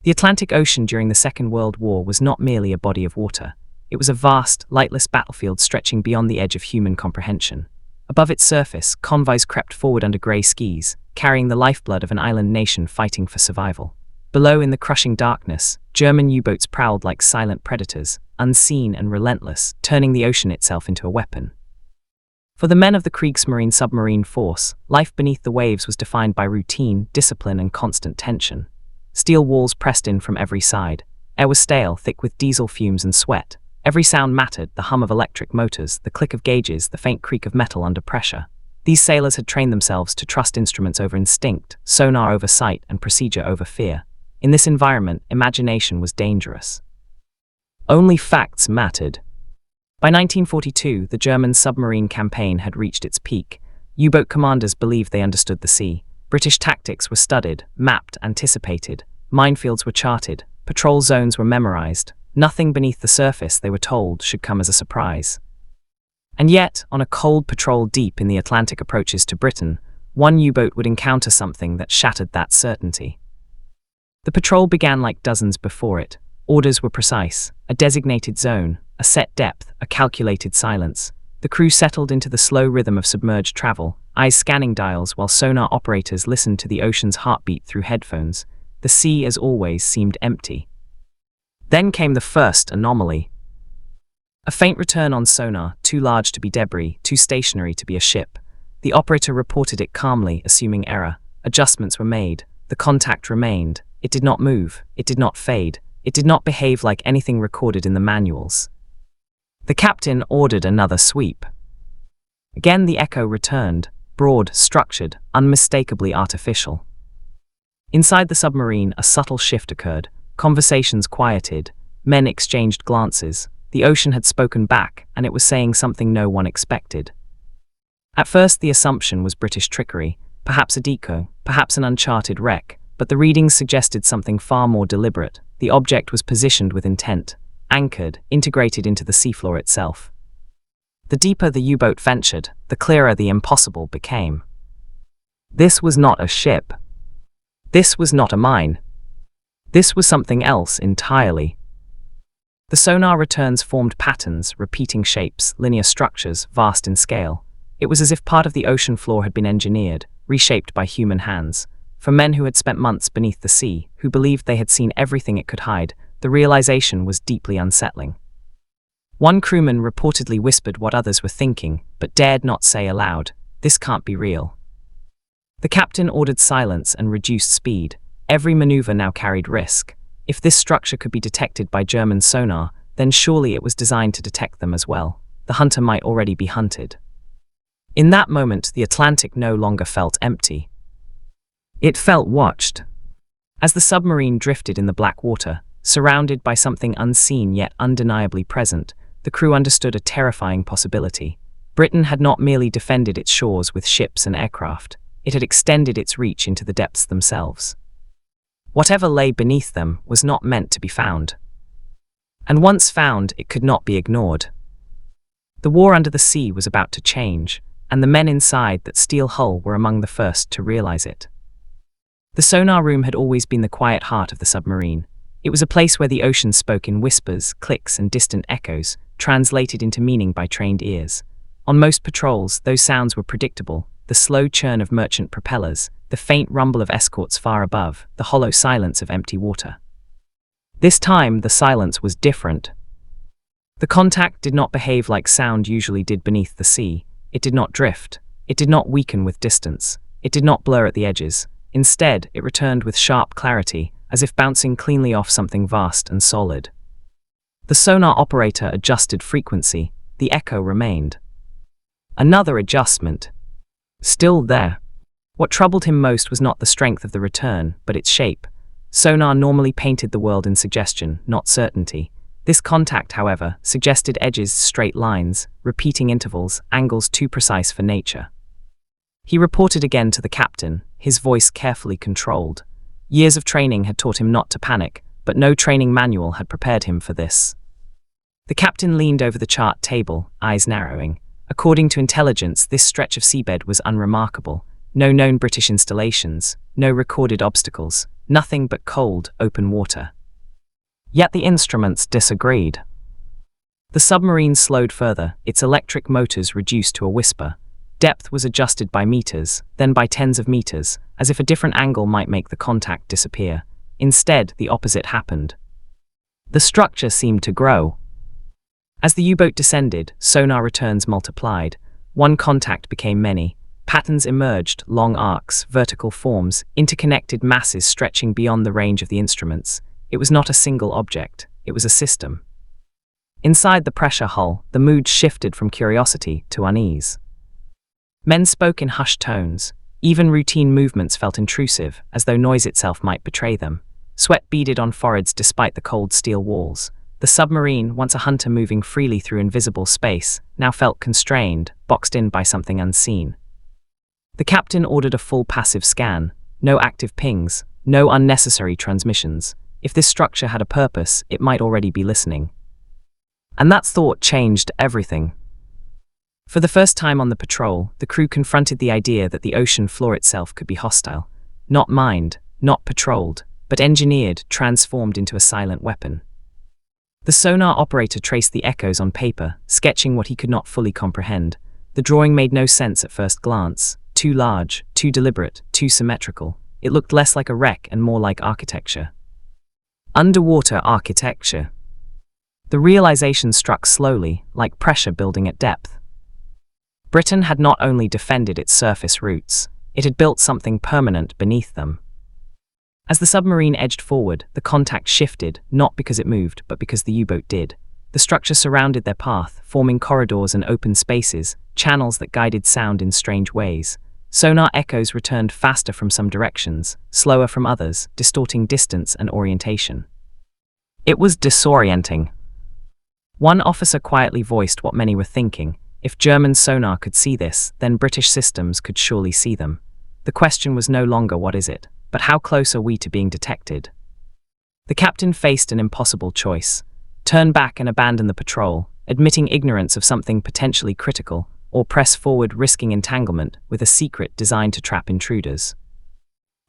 The Atlantic Ocean during the Second World War was not merely a body of water. It was a vast, lightless battlefield stretching beyond the edge of human comprehension. Above its surface, convoys crept forward under grey skies, carrying the lifeblood of an island nation fighting for survival. Below, in the crushing darkness, German U-boats prowled like silent predators, unseen and relentless, turning the ocean itself into a weapon. For the men of the Kriegsmarine submarine force, life beneath the waves was defined by routine, discipline, and constant tension. Steel walls pressed in from every side. Air was stale, thick with diesel fumes and sweat. Every sound mattered, the hum of electric motors, the click of gauges, the faint creak of metal under pressure. These sailors had trained themselves to trust instruments over instinct, sonar over sight, and procedure over fear. In this environment, imagination was dangerous. Only facts mattered. By 1942, the German submarine campaign had reached its peak. U-boat commanders believed they understood the sea. British tactics were studied, mapped, anticipated. Minefields were charted. Patrol zones were memorized. Nothing beneath the surface, they were told, should come as a surprise. And yet, on a cold patrol deep in the Atlantic approaches to Britain, one U-boat would encounter something that shattered that certainty. The patrol began like dozens before it. Orders were precise: a designated zone, a set depth, a calculated silence. The crew settled into the slow rhythm of submerged travel, eyes scanning dials while sonar operators listened to the ocean's heartbeat through headphones. The sea, as always, seemed empty. Then came the first anomaly. A faint return on sonar, too large to be debris, too stationary to be a ship. The operator reported it calmly, assuming error. Adjustments were made. The contact remained. It did not move. It did not fade. It did not behave like anything recorded in the manuals. The captain ordered another sweep. Again the echo returned, broad, structured, unmistakably artificial. Inside the submarine, a subtle shift occurred. Conversations quieted. Men exchanged glances. The ocean had spoken back, and it was saying something no one expected. At first the assumption was British trickery, perhaps a decoy, perhaps an uncharted wreck, but the readings suggested something far more deliberate. The object was positioned with intent, anchored, integrated into the seafloor itself. The deeper the U-boat ventured, the clearer the impossible became. This was not a ship. This was not a mine. This was something else entirely. The sonar returns formed patterns, repeating shapes, linear structures, vast in scale. It was as if part of the ocean floor had been engineered, reshaped by human hands. For men who had spent months beneath the sea, who believed they had seen everything it could hide, the realization was deeply unsettling. One crewman reportedly whispered what others were thinking, but dared not say aloud, "This can't be real." The captain ordered silence and reduced speed. Every maneuver now carried risk. If this structure could be detected by German sonar, then surely it was designed to detect them as well. The hunter might already be hunted. In that moment, the Atlantic no longer felt empty. It felt watched. As the submarine drifted in the black water, surrounded by something unseen yet undeniably present, the crew understood a terrifying possibility. Britain had not merely defended its shores with ships and aircraft, it had extended its reach into the depths themselves. Whatever lay beneath them was not meant to be found. And once found, it could not be ignored. The war under the sea was about to change, and the men inside that steel hull were among the first to realize it. The sonar room had always been the quiet heart of the submarine. It was a place where the ocean spoke in whispers, clicks, and distant echoes, translated into meaning by trained ears. On most patrols, those sounds were predictable: the slow churn of merchant propellers, the faint rumble of escorts far above, the hollow silence of empty water. This time, the silence was different. The contact did not behave like sound usually did beneath the sea. It did not drift. It did not weaken with distance. It did not blur at the edges. Instead, it returned with sharp clarity, as if bouncing cleanly off something vast and solid. The sonar operator adjusted frequency. The echo remained. Another adjustment. Still there. What troubled him most was not the strength of the return, but its shape. Sonar normally painted the world in suggestion, not certainty. This contact, however, suggested edges, straight lines, repeating intervals, angles too precise for nature. He reported again to the captain, his voice carefully controlled. Years of training had taught him not to panic, but no training manual had prepared him for this. The captain leaned over the chart table, eyes narrowing. According to intelligence, this stretch of seabed was unremarkable. No known British installations, no recorded obstacles, nothing but cold, open water. Yet the instruments disagreed. The submarine slowed further, its electric motors reduced to a whisper. Depth was adjusted by meters, then by tens of meters, as if a different angle might make the contact disappear. Instead, the opposite happened. The structure seemed to grow. As the U-boat descended, sonar returns multiplied. One contact became many. Patterns emerged, long arcs, vertical forms, interconnected masses stretching beyond the range of the instruments. It was not a single object, it was a system. Inside the pressure hull, the mood shifted from curiosity to unease. Men spoke in hushed tones. Even routine movements felt intrusive, as though noise itself might betray them. Sweat beaded on foreheads despite the cold steel walls. The submarine, once a hunter moving freely through invisible space, now felt constrained, boxed in by something unseen. The captain ordered a full passive scan. No active pings, no unnecessary transmissions. If this structure had a purpose, it might already be listening. And that thought changed everything. For the first time on the patrol, the crew confronted the idea that the ocean floor itself could be hostile. Not mined, not patrolled, but engineered, transformed into a silent weapon. The sonar operator traced the echoes on paper, sketching what he could not fully comprehend. The drawing made no sense at first glance. Too large, too deliberate, too symmetrical. It looked less like a wreck and more like architecture. Underwater architecture. The realization struck slowly, like pressure building at depth. Britain had not only defended its surface routes, it had built something permanent beneath them. As the submarine edged forward, the contact shifted, not because it moved, but because the U-boat did. The structure surrounded their path, forming corridors and open spaces, channels that guided sound in strange ways. Sonar echoes returned faster from some directions, slower from others, distorting distance and orientation. It was disorienting. One officer quietly voiced what many were thinking. If German sonar could see this, then British systems could surely see them. The question was no longer what is it, but how close are we to being detected? The captain faced an impossible choice. Turn back and abandon the patrol, admitting ignorance of something potentially critical, or press forward risking entanglement with a secret designed to trap intruders.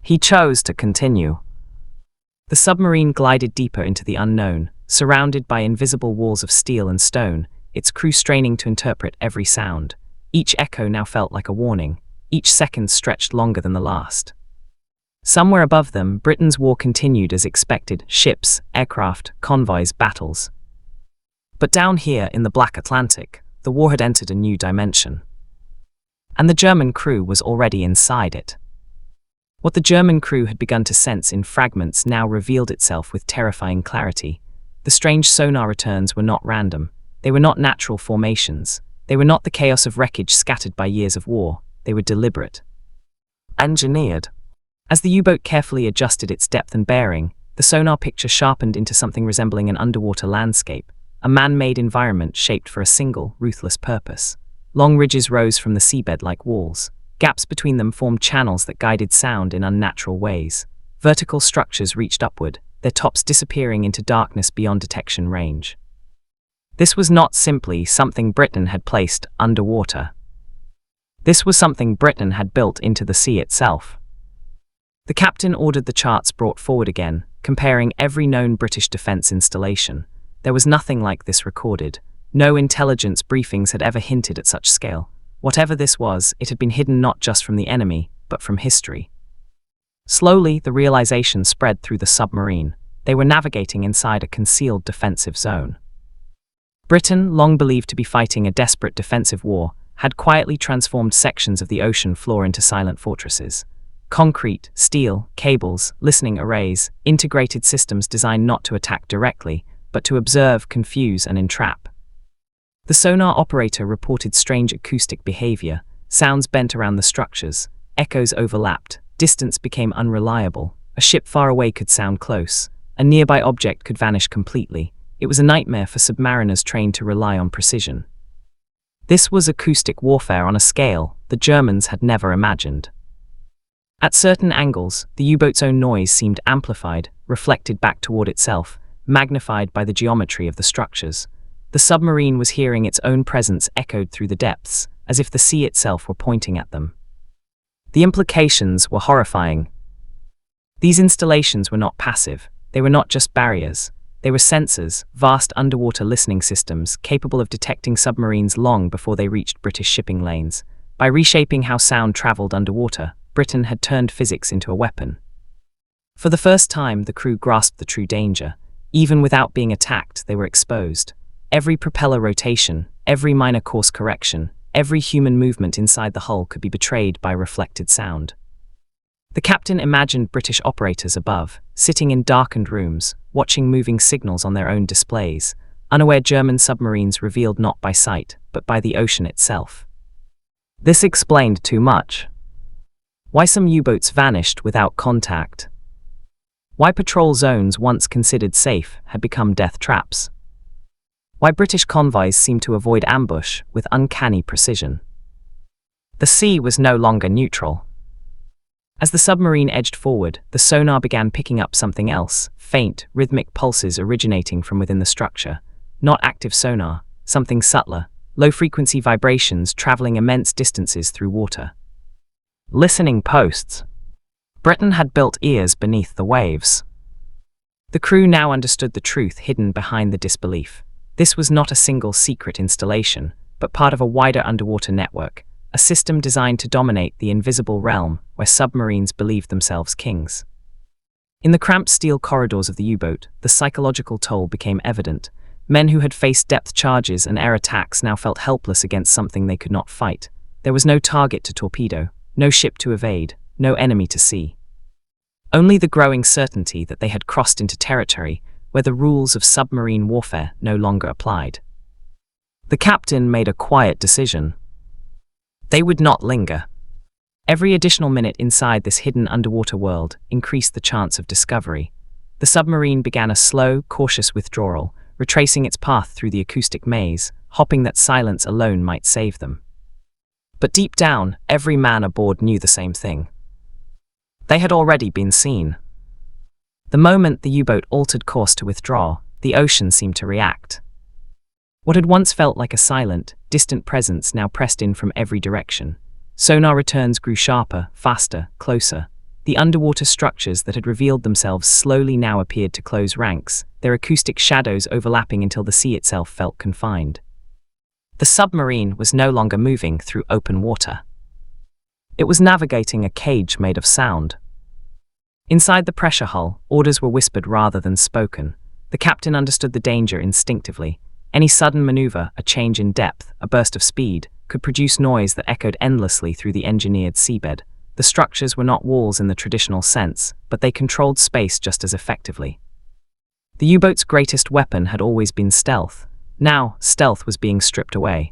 He chose to continue. The submarine glided deeper into the unknown, surrounded by invisible walls of steel and stone, its crew straining to interpret every sound. Each echo now felt like a warning. Each second stretched longer than the last. Somewhere above them, Britain's war continued as expected: ships, aircraft, convoys, battles. But down here in the Black Atlantic, the war had entered a new dimension. And the German crew was already inside it. What the German crew had begun to sense in fragments now revealed itself with terrifying clarity. The strange sonar returns were not random. They were not natural formations. They were not the chaos of wreckage scattered by years of war. They were deliberate. Engineered. As the U-boat carefully adjusted its depth and bearing, the sonar picture sharpened into something resembling an underwater landscape, a man-made environment shaped for a single, ruthless purpose. Long ridges rose from the seabed like walls. Gaps between them formed channels that guided sound in unnatural ways. Vertical structures reached upward, their tops disappearing into darkness beyond detection range. This was not simply something Britain had placed underwater. This was something Britain had built into the sea itself. The captain ordered the charts brought forward again, comparing every known British defence installation. There was nothing like this recorded. No intelligence briefings had ever hinted at such scale. Whatever this was, it had been hidden not just from the enemy, but from history. Slowly, the realization spread through the submarine. They were navigating inside a concealed defensive zone. Britain, long believed to be fighting a desperate defensive war, had quietly transformed sections of the ocean floor into silent fortresses. Concrete, steel, cables, listening arrays, integrated systems designed not to attack directly, but to observe, confuse, and entrap. The sonar operator reported strange acoustic behavior. Sounds bent around the structures, echoes overlapped, distance became unreliable. A ship far away could sound close. A nearby object could vanish completely. It was a nightmare for submariners trained to rely on precision. This was acoustic warfare on a scale the Germans had never imagined. At certain angles, the U-boat's own noise seemed amplified, reflected back toward itself, magnified by the geometry of the structures. The submarine was hearing its own presence echoed through the depths, as if the sea itself were pointing at them. The implications were horrifying. These installations were not passive. They were not just barriers. They were sensors, vast underwater listening systems capable of detecting submarines long before they reached British shipping lanes. By reshaping how sound traveled underwater, Britain had turned physics into a weapon. For the first time, the crew grasped the true danger. Even without being attacked, they were exposed. Every propeller rotation, every minor course correction, every human movement inside the hull could be betrayed by reflected sound. The captain imagined British operators above, sitting in darkened rooms, watching moving signals on their own displays, unaware German submarines revealed not by sight, but by the ocean itself. This explained too much. Why some U-boats vanished without contact. Why patrol zones once considered safe had become death traps. Why British convoys seemed to avoid ambush with uncanny precision. The sea was no longer neutral. As the submarine edged forward, the sonar began picking up something else, faint, rhythmic pulses originating from within the structure. Not active sonar, something subtler, low-frequency vibrations traveling immense distances through water. Listening posts. Britain had built ears beneath the waves. The crew now understood the truth hidden behind the disbelief. This was not a single secret installation, but part of a wider underwater network, a system designed to dominate the invisible realm where submarines believed themselves kings. In the cramped steel corridors of the U-boat, the psychological toll became evident. Men who had faced depth charges and air attacks now felt helpless against something they could not fight. There was no target to torpedo, no ship to evade, no enemy to see. Only the growing certainty that they had crossed into territory where the rules of submarine warfare no longer applied. The captain made a quiet decision. They would not linger. Every additional minute inside this hidden underwater world increased the chance of discovery. The submarine began a slow, cautious withdrawal, retracing its path through the acoustic maze, hoping that silence alone might save them. But deep down, every man aboard knew the same thing. They had already been seen. The moment the U-boat altered course to withdraw, the ocean seemed to react. What had once felt like a silent, distant presence now pressed in from every direction. Sonar returns grew sharper, faster, closer. The underwater structures that had revealed themselves slowly now appeared to close ranks, their acoustic shadows overlapping until the sea itself felt confined. The submarine was no longer moving through open water. It was navigating a cage made of sound. Inside the pressure hull, orders were whispered rather than spoken. The captain understood the danger instinctively. Any sudden maneuver, a change in depth, a burst of speed, could produce noise that echoed endlessly through the engineered seabed. The structures were not walls in the traditional sense, but they controlled space just as effectively. The U-boat's greatest weapon had always been stealth. Now, stealth was being stripped away.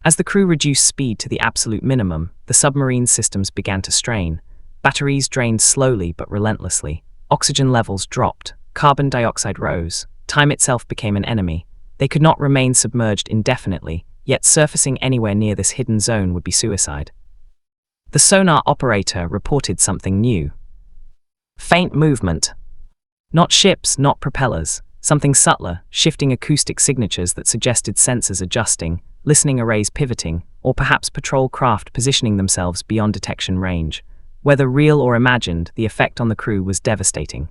As the crew reduced speed to the absolute minimum, the submarine's systems began to strain. Batteries drained slowly but relentlessly. Oxygen levels dropped. Carbon dioxide rose. Time itself became an enemy. They could not remain submerged indefinitely, yet surfacing anywhere near this hidden zone would be suicide. The sonar operator reported something new. Faint movement. Not ships, not propellers. Something subtler, shifting acoustic signatures that suggested sensors adjusting, listening arrays pivoting, or perhaps patrol craft positioning themselves beyond detection range. Whether real or imagined, the effect on the crew was devastating.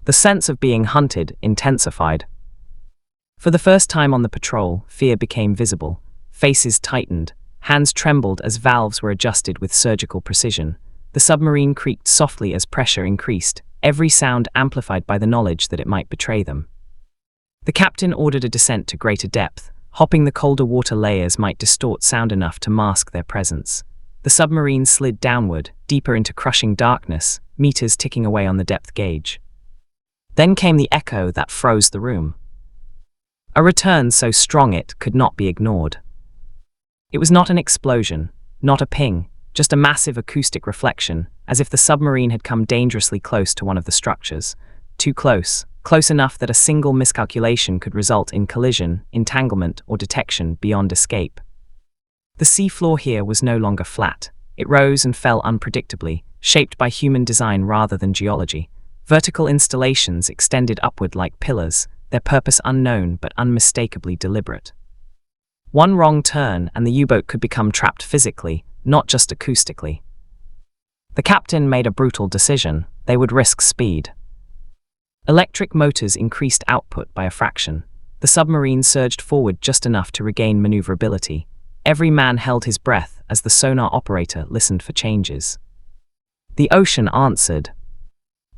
The sense of being hunted intensified. For the first time on the patrol, fear became visible. Faces tightened. Hands trembled as valves were adjusted with surgical precision. The submarine creaked softly as pressure increased, every sound amplified by the knowledge that it might betray them. The captain ordered a descent to greater depth. Hopping the colder water layers might distort sound enough to mask their presence. The submarine slid downward, deeper into crushing darkness, meters ticking away on the depth gauge. Then came the echo that froze the room. A return so strong it could not be ignored. It was not an explosion, not a ping, just a massive acoustic reflection, as if the submarine had come dangerously close to one of the structures. Too close, close enough that a single miscalculation could result in collision, entanglement, or detection beyond escape. The seafloor here was no longer flat. It rose and fell unpredictably, shaped by human design rather than geology. Vertical installations extended upward like pillars, their purpose unknown but unmistakably deliberate. One wrong turn and the U-boat could become trapped physically, not just acoustically. The captain made a brutal decision. They would risk speed. Electric motors increased output by a fraction. The submarine surged forward just enough to regain maneuverability. Every man held his breath as the sonar operator listened for changes. The ocean answered.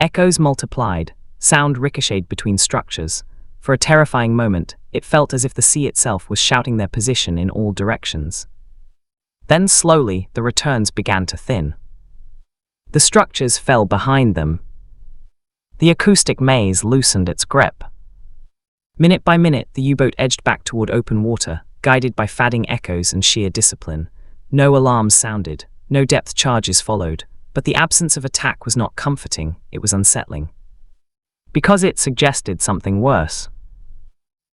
Echoes multiplied, sound ricocheted between structures. For a terrifying moment, it felt as if the sea itself was shouting their position in all directions. Then slowly, the returns began to thin. The structures fell behind them. The acoustic maze loosened its grip. Minute by minute, the U-boat edged back toward open water, guided by fading echoes and sheer discipline. No alarms sounded, no depth charges followed, but the absence of attack was not comforting, it was unsettling. Because it suggested something worse.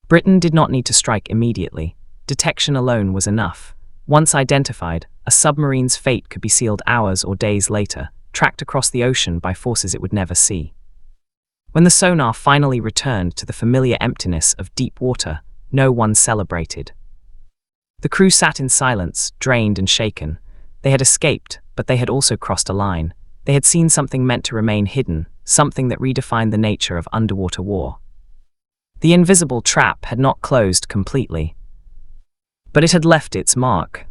Britain did not need to strike immediately. Detection alone was enough. Once identified, a submarine's fate could be sealed hours or days later, tracked across the ocean by forces it would never see. When the sonar finally returned to the familiar emptiness of deep water, no one celebrated. The crew sat in silence, drained and shaken. They had escaped, but they had also crossed a line. They had seen something meant to remain hidden, something that redefined the nature of underwater war. The invisible trap had not closed completely, but it had left its mark.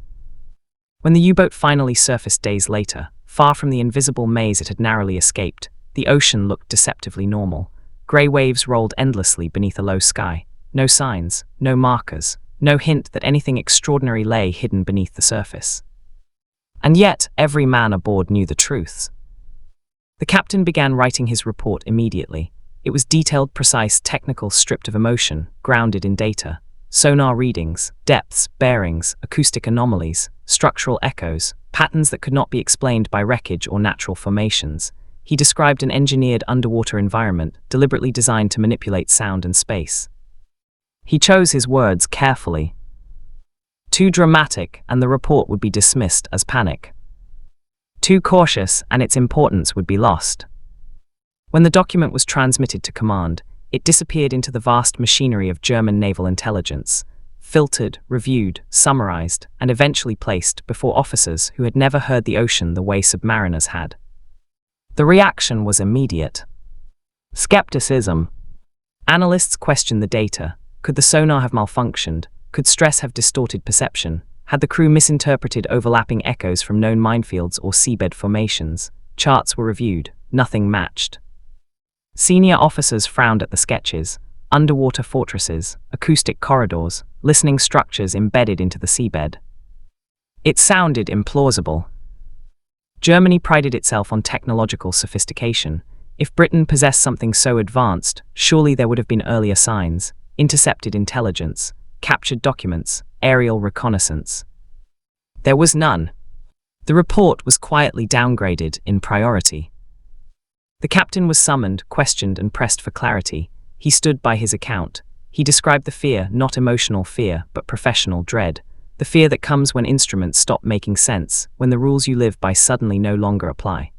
When the U-boat finally surfaced days later, far from the invisible maze it had narrowly escaped, the ocean looked deceptively normal. Grey waves rolled endlessly beneath a low sky. No signs, no markers, no hint that anything extraordinary lay hidden beneath the surface. And yet, every man aboard knew the truth. The captain began writing his report immediately. It was detailed, precise, technical, stripped of emotion, grounded in data. Sonar readings, depths, bearings, acoustic anomalies, structural echoes, patterns that could not be explained by wreckage or natural formations. He described an engineered underwater environment, deliberately designed to manipulate sound and space. He chose his words carefully. Too dramatic, and the report would be dismissed as panic. Too cautious, and its importance would be lost. When the document was transmitted to command, it disappeared into the vast machinery of German naval intelligence, filtered, reviewed, summarized, and eventually placed before officers who had never heard the ocean the way submariners had. The reaction was immediate. Skepticism. Analysts questioned the data. Could the sonar have malfunctioned? Could stress have distorted perception? Had the crew misinterpreted overlapping echoes from known minefields or seabed formations? Charts were reviewed. Nothing matched. Senior officers frowned at the sketches. Underwater fortresses, acoustic corridors, listening structures embedded into the seabed. It sounded implausible. Germany prided itself on technological sophistication. If Britain possessed something so advanced, surely there would have been earlier signs, intercepted intelligence, captured documents, aerial reconnaissance. There was none. The report was quietly downgraded in priority. The captain was summoned, questioned, and pressed for clarity. He stood by his account. He described the fear, not emotional fear, but professional dread. The fear that comes when instruments stop making sense, when the rules you live by suddenly no longer apply.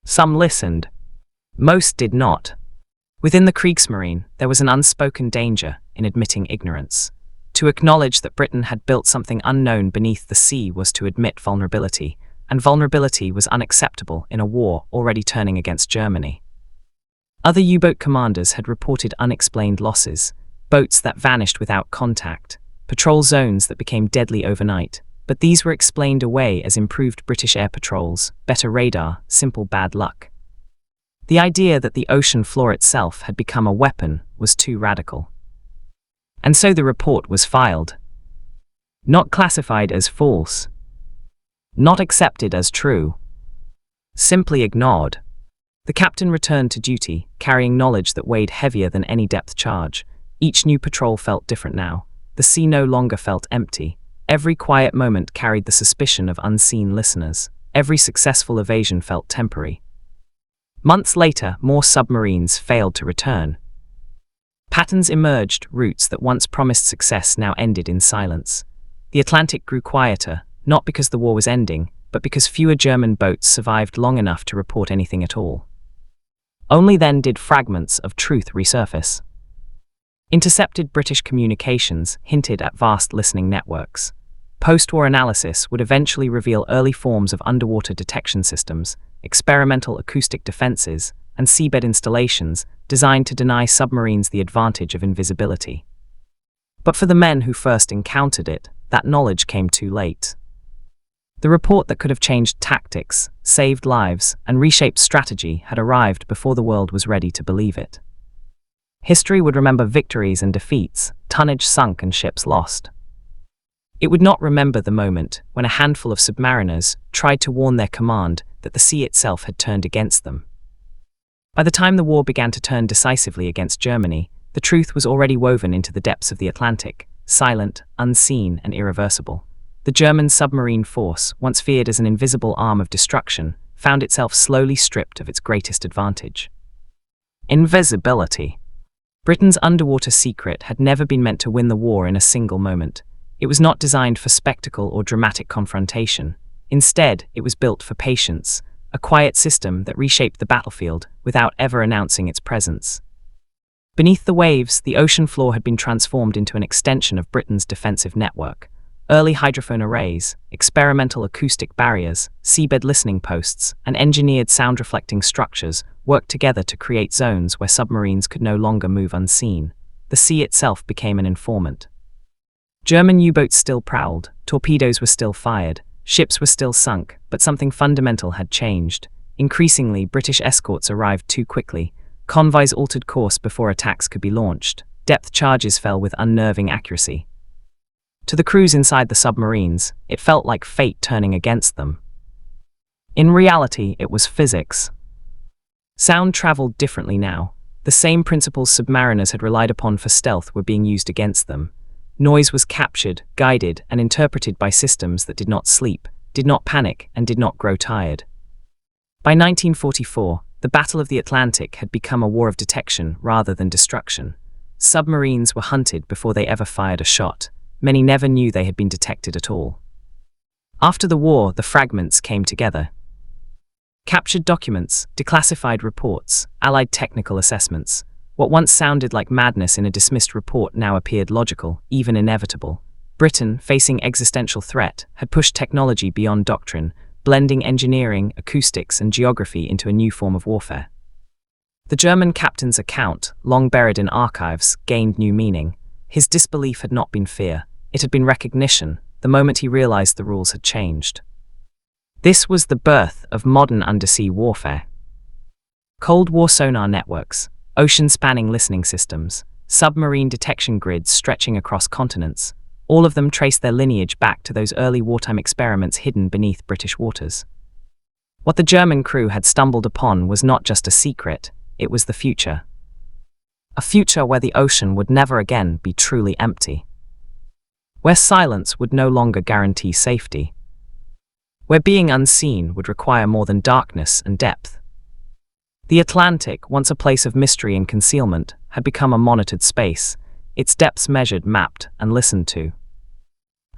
Some listened. Most did not. Within the Kriegsmarine, there was an unspoken danger in admitting ignorance. To acknowledge that Britain had built something unknown beneath the sea was to admit vulnerability, and vulnerability was unacceptable in a war already turning against Germany. Other U-boat commanders had reported unexplained losses, boats that vanished without contact, patrol zones that became deadly overnight, but these were explained away as improved British air patrols, better radar, simple bad luck. The idea that the ocean floor itself had become a weapon was too radical. And so the report was filed. Not classified as false. Not accepted as true. Simply ignored. The captain returned to duty, carrying knowledge that weighed heavier than any depth charge. Each new patrol felt different now. The sea no longer felt empty. Every quiet moment carried the suspicion of unseen listeners. Every successful evasion felt temporary. Months later, more submarines failed to return. Patterns emerged, routes that once promised success now ended in silence. The Atlantic grew quieter, not because the war was ending, but because fewer German boats survived long enough to report anything at all. Only then did fragments of truth resurface. Intercepted British communications hinted at vast listening networks. Post-war analysis would eventually reveal early forms of underwater detection systems, experimental acoustic defenses, and seabed installations designed to deny submarines the advantage of invisibility. But for the men who first encountered it, that knowledge came too late. The report that could have changed tactics, saved lives, and reshaped strategy had arrived before the world was ready to believe it. History would remember victories and defeats, tonnage sunk and ships lost. It would not remember the moment when a handful of submariners tried to warn their command that the sea itself had turned against them. By the time the war began to turn decisively against Germany, the truth was already woven into the depths of the Atlantic, silent, unseen, and irreversible. The German submarine force, once feared as an invisible arm of destruction, found itself slowly stripped of its greatest advantage: invisibility. Britain's underwater secret had never been meant to win the war in a single moment. It was not designed for spectacle or dramatic confrontation. Instead, it was built for patience, a quiet system that reshaped the battlefield without ever announcing its presence. Beneath the waves, the ocean floor had been transformed into an extension of Britain's defensive network. Early hydrophone arrays, experimental acoustic barriers, seabed listening posts, and engineered sound-reflecting structures worked together to create zones where submarines could no longer move unseen. The sea itself became an informant. German U-boats still prowled, torpedoes were still fired, ships were still sunk, but something fundamental had changed. Increasingly, British escorts arrived too quickly. Convoys altered course before attacks could be launched. Depth charges fell with unnerving accuracy. To the crews inside the submarines, it felt like fate turning against them. In reality, it was physics. Sound traveled differently now. The same principles submariners had relied upon for stealth were being used against them. Noise was captured, guided, and interpreted by systems that did not sleep, did not panic, and did not grow tired. By 1944, the Battle of the Atlantic had become a war of detection rather than destruction. Submarines were hunted before they ever fired a shot. Many never knew they had been detected at all. After the war, the fragments came together. Captured documents, declassified reports, allied technical assessments. What once sounded like madness in a dismissed report now appeared logical, even inevitable. Britain, facing existential threat, had pushed technology beyond doctrine, blending engineering, acoustics, and geography into a new form of warfare. The German captain's account, long buried in archives, gained new meaning. His disbelief had not been fear, it had been recognition, the moment he realized the rules had changed. This was the birth of modern undersea warfare. Cold War sonar networks, ocean-spanning listening systems, submarine detection grids stretching across continents, all of them trace their lineage back to those early wartime experiments hidden beneath British waters. What the German crew had stumbled upon was not just a secret, it was the future. A future where the ocean would never again be truly empty. Where silence would no longer guarantee safety. Where being unseen would require more than darkness and depth. The Atlantic, once a place of mystery and concealment, had become a monitored space, its depths measured, mapped, and listened to.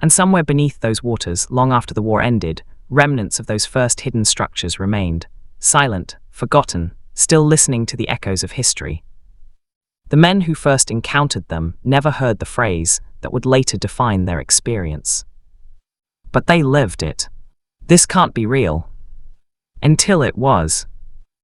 And somewhere beneath those waters, long after the war ended, remnants of those first hidden structures remained, silent, forgotten, still listening to the echoes of history. The men who first encountered them never heard the phrase that would later define their experience. But they lived it. This can't be real. Until it was.